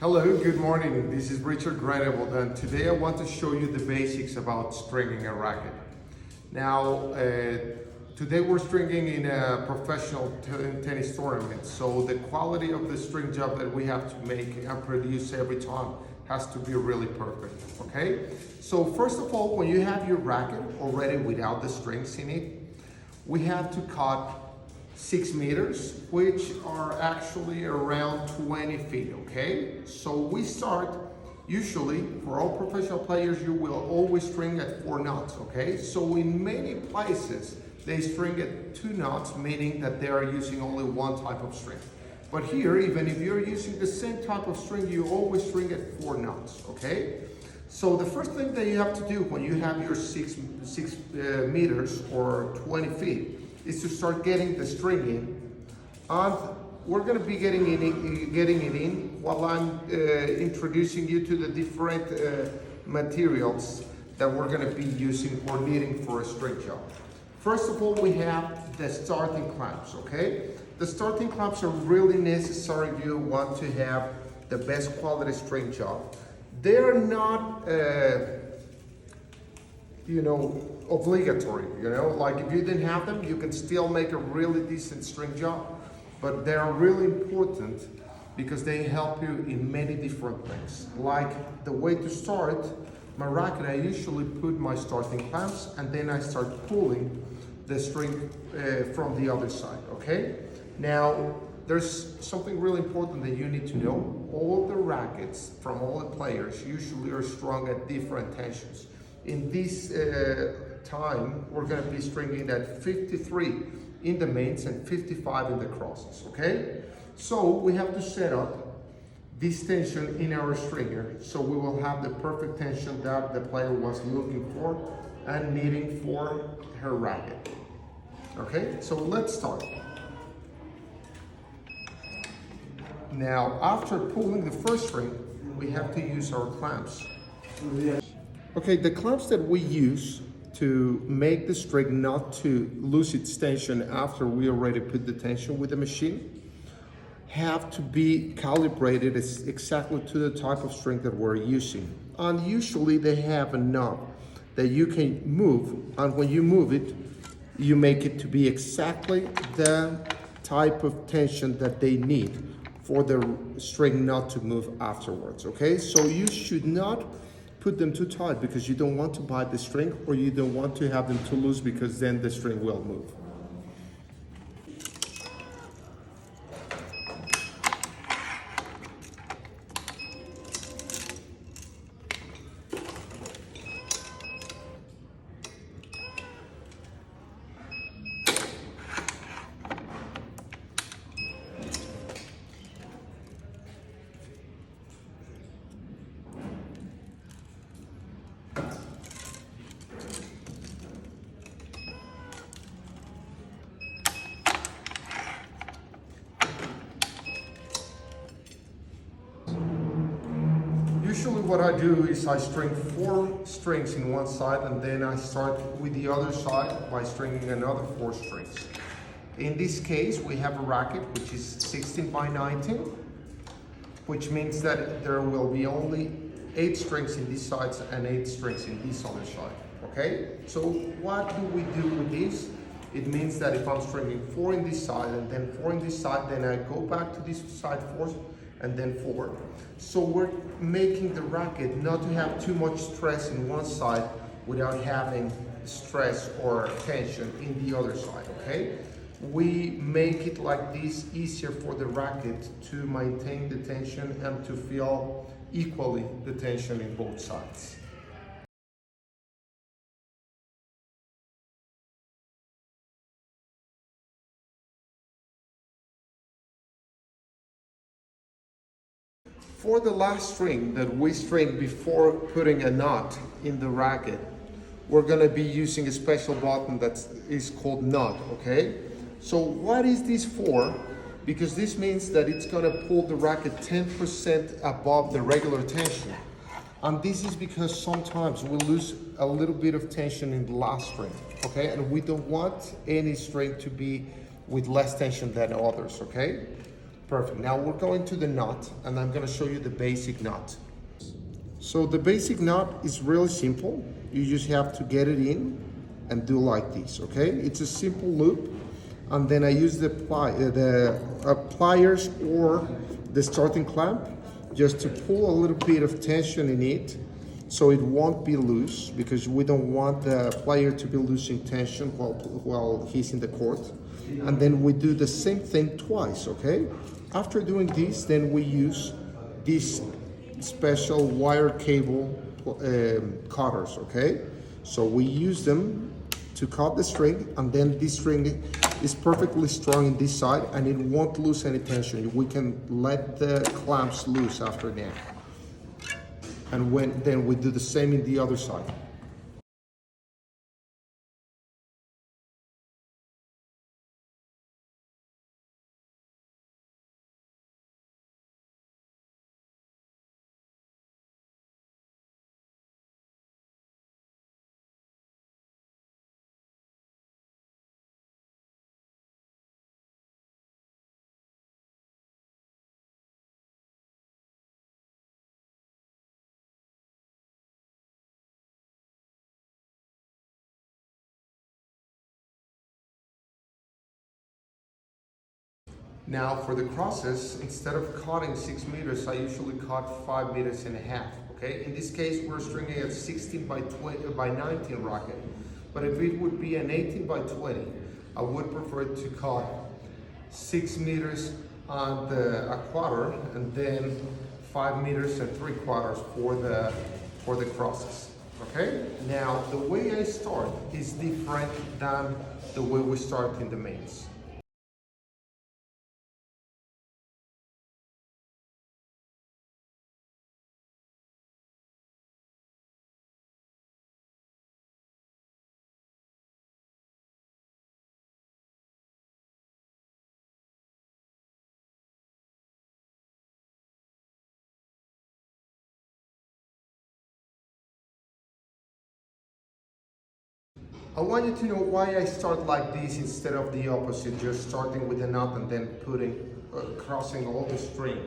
Hello, good morning. This is Richard Groenewold, and today I want to show you the basics about stringing a racket. Now, today we're stringing in a professional tennis tournament, so the quality of the string job that we have to make and produce every time has to be really perfect, okay? So first of all, when you have your racket already without the strings in it, we have to cut 6 meters, which are actually around 20 feet, okay? So we start, usually, for all professional players, you will always string at 4 knots, okay? So in many places, they string at 2 knots, meaning that they are using only one type of string. But here, even if you're using the same type of string, you always string at 4 knots, okay? So the first thing that you have to do when you have your 6 meters or 20 feet is to start getting the string in, and we're going to be getting it in while I'm introducing you to the different materials that we're going to be using or needing for a string job. First of all, we have the starting clamps, okay? The starting clamps are really necessary if you want to have the best quality string job. They're not obligatory, like if you didn't have them, you can still make a really decent string job, but they're really important because they help you in many different things. Like the way to start my racket, I usually put my starting clamps and then I start pulling the string from the other side, okay? Now, there's something really important that you need to know. All the rackets from all the players usually are strung at different tensions. In this time, we're going to be stringing at 53 in the mains and 55 in the crosses, okay? So we have to set up this tension in our stringer so we will have the perfect tension that the player was looking for and needing for her racket. Okay, so let's start. Now, after pulling the first string, we have to use our clamps. Okay, the clamps that we use to make the string not to lose its tension after we already put the tension with the machine have to be calibrated exactly to the type of string that we're using. And usually they have a knob that you can move, and when you move it, you make it to be exactly the type of tension that they need for the string not to move afterwards, okay? So you should not put them too tight because you don't want to bite the string, or you don't want to have them too loose because then the string will move. Usually what I do is I string 4 strings in one side, and then I start with the other side by stringing another 4 strings. In this case, we have a racket which is 16 by 19, which means that there will be only 8 strings in these sides and 8 strings in this other side, okay? So what do we do with this? It means that if I'm stringing 4 in this side and then 4 in this side, then I go back to this side 4 and then 4. So we're making the racket not to have too much stress in one side without having stress or tension in the other side, okay? We make it like this easier for the racket to maintain the tension and to feel equally the tension in both sides. For the last string that we string before putting a knot in the racket, we're going to be using a special button that is called knot, okay? So what is this for? Because this means that it's going to pull the racket 10% above the regular tension. And this is because sometimes we lose a little bit of tension in the last string, okay? And we don't want any string to be with less tension than others, okay? Perfect. Now we're going to the knot, and I'm going to show you the basic knot. So the basic knot is really simple. You just have to get it in and do like this, okay? It's a simple loop, and then I use the pliers or the starting clamp just to pull a little bit of tension in it so it won't be loose, because we don't want the plier to be losing tension while he's in the court. And then we do the same thing twice, okay? After doing this, then we use this special wire cable cutters, okay? So we use them to cut the string, and then this string is perfectly strong in this side and it won't lose any tension. We can let the clamps loose after that. And then we do the same in the other side. Now for the crosses, instead of cutting 6 meters, I usually cut 5 meters and a half, okay? In this case, we're stringing a 16 by 19 racket. But if it would be an 18 by 20, I would prefer to cut 6 meters on a quarter, and then 5 meters and 3/4 for the crosses, okay? Now, the way I start is different than the way we start in the mains. I want you to know why I start like this instead of the opposite, just starting with a knot and then crossing all the string,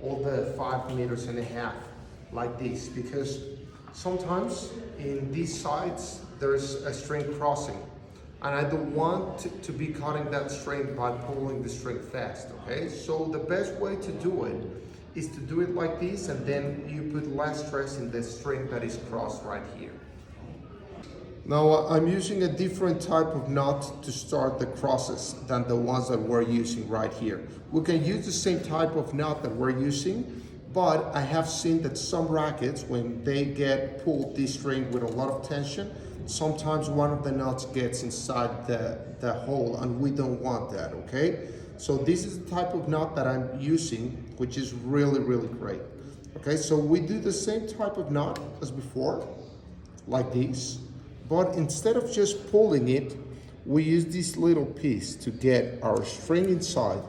all the 5 meters and a half, like this, because sometimes in these sides there's a string crossing, and I don't want to be cutting that string by pulling the string fast, okay? So the best way to do it is to do it like this, and then you put less stress in the string that is crossed right here. Now I'm using a different type of knot to start the crosses than the ones that we're using right here. We can use the same type of knot that we're using, but I have seen that some rackets, when they get pulled this string with a lot of tension, sometimes one of the knots gets inside the hole, and we don't want that, okay? So this is the type of knot that I'm using, which is really, really great. Okay, so we do the same type of knot as before, like this. But instead of just pulling it, we use this little piece to get our string inside.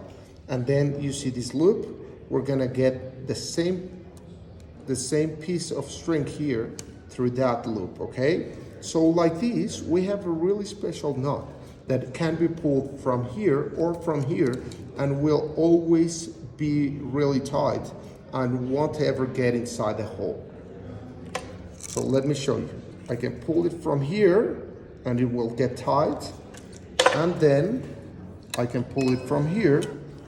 And then you see this loop, we're gonna get the same piece of string here through that loop, okay? So like this, we have a really special knot that can be pulled from here or from here, and will always be really tight and won't ever get inside the hole. So let me show you. I can pull it from here and it will get tight, and then I can pull it from here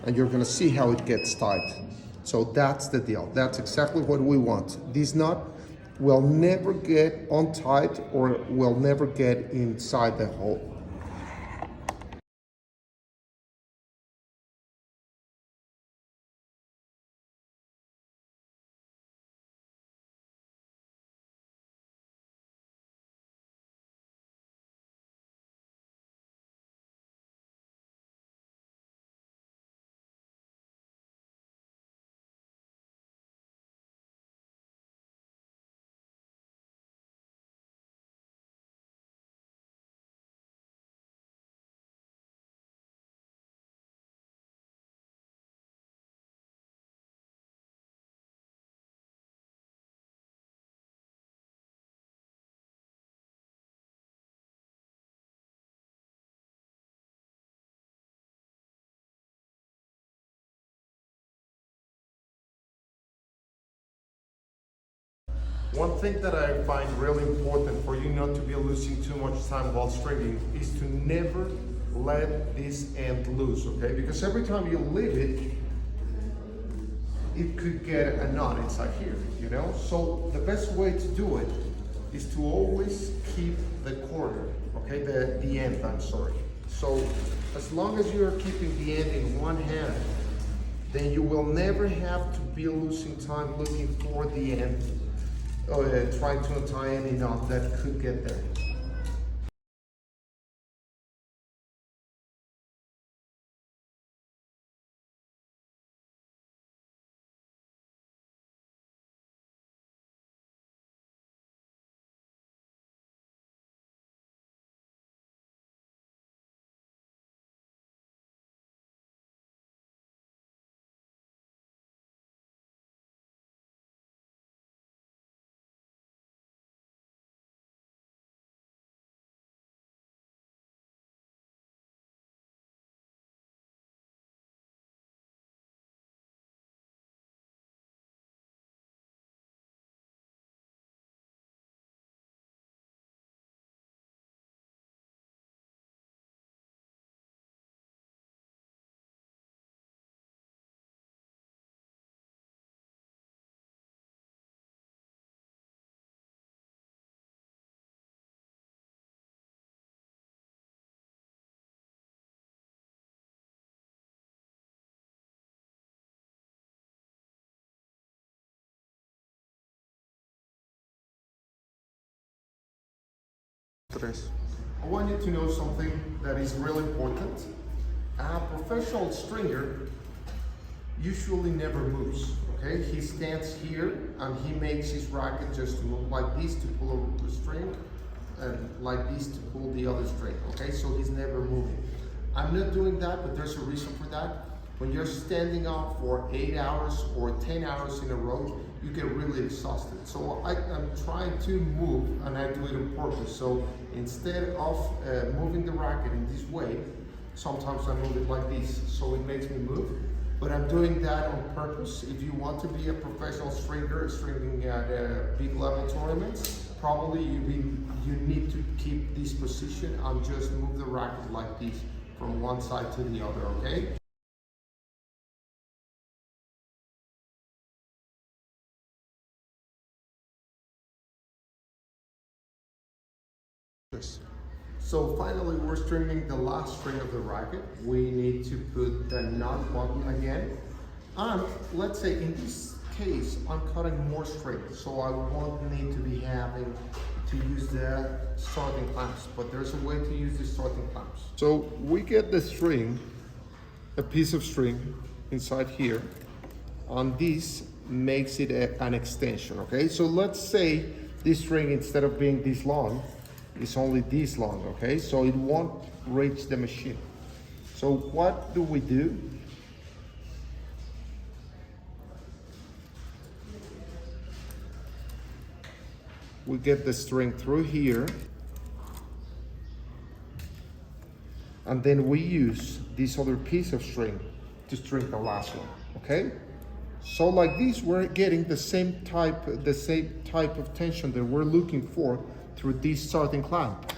and you're gonna see how it gets tight. So that's the deal. That's exactly what we want. This knot will never get untight or will never get inside the hole. One thing that I find really important for you not to be losing too much time while stringing is to never let this end loose, okay? Because every time you leave it, it could get a knot inside here, you know? So the best way to do it is to always keep the corner, okay? The end, I'm sorry. So as long as you're keeping the end in one hand, then you will never have to be losing time looking for the end, trying to untie any knot that could get there. I want you to know something that is really important. A professional stringer usually never moves, okay? He stands here and he makes his racket just to move like this to pull the string and like this to pull the other string, okay? So he's never moving. I'm not doing that, but there's a reason for that. When you're standing up for 8 hours or 10 hours in a row, you get really exhausted. So I'm trying to move, and I do it on purpose. So instead of moving the racket in this way, sometimes I move it like this, so it makes me move. But I'm doing that on purpose. If you want to be a professional stringer, stringing at big level tournaments, probably you need to keep this position and just move the racket like this from one side to the other, okay? So finally, we're stringing the last string of the racket. We need to put the knot button again. And let's say in this case, I'm cutting more string, so I won't need to be having to use the starting clamps, but there's a way to use the starting clamps. So we get the string, a piece of string inside here, and this makes it an extension, okay? So let's say this string, instead of being this long, is only this long, okay? So it won't reach the machine. So what do? We get the string through here, and then we use this other piece of string to string the last one, okay? So like this, we're getting the same type of tension that we're looking for through this starting clamp,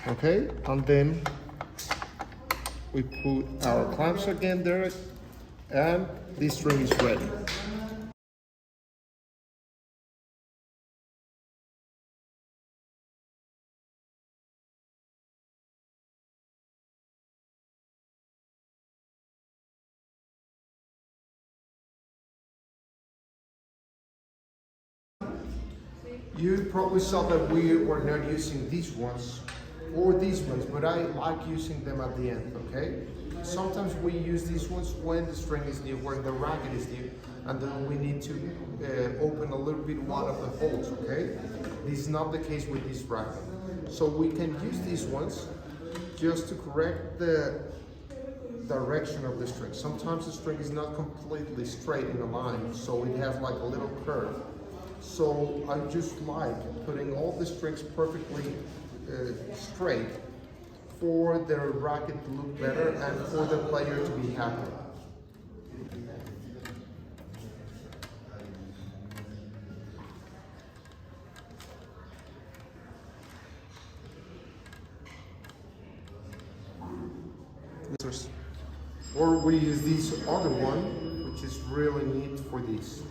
okay? And then we put our clamps again there, and this string is ready. You probably saw that we were not using these ones or these ones, but I like using them at the end, okay? Sometimes we use these ones when the string is new, when the racket is new, and then we need to open a little bit one of the holes, okay? This is not the case with this racket. So we can use these ones just to correct the direction of the string. Sometimes the string is not completely straight in a line, so it has like a little curve. So I just like putting all the strings perfectly straight for the racket to look better and for the player to be happy. scissors. Or we use this other one, which is really neat for this.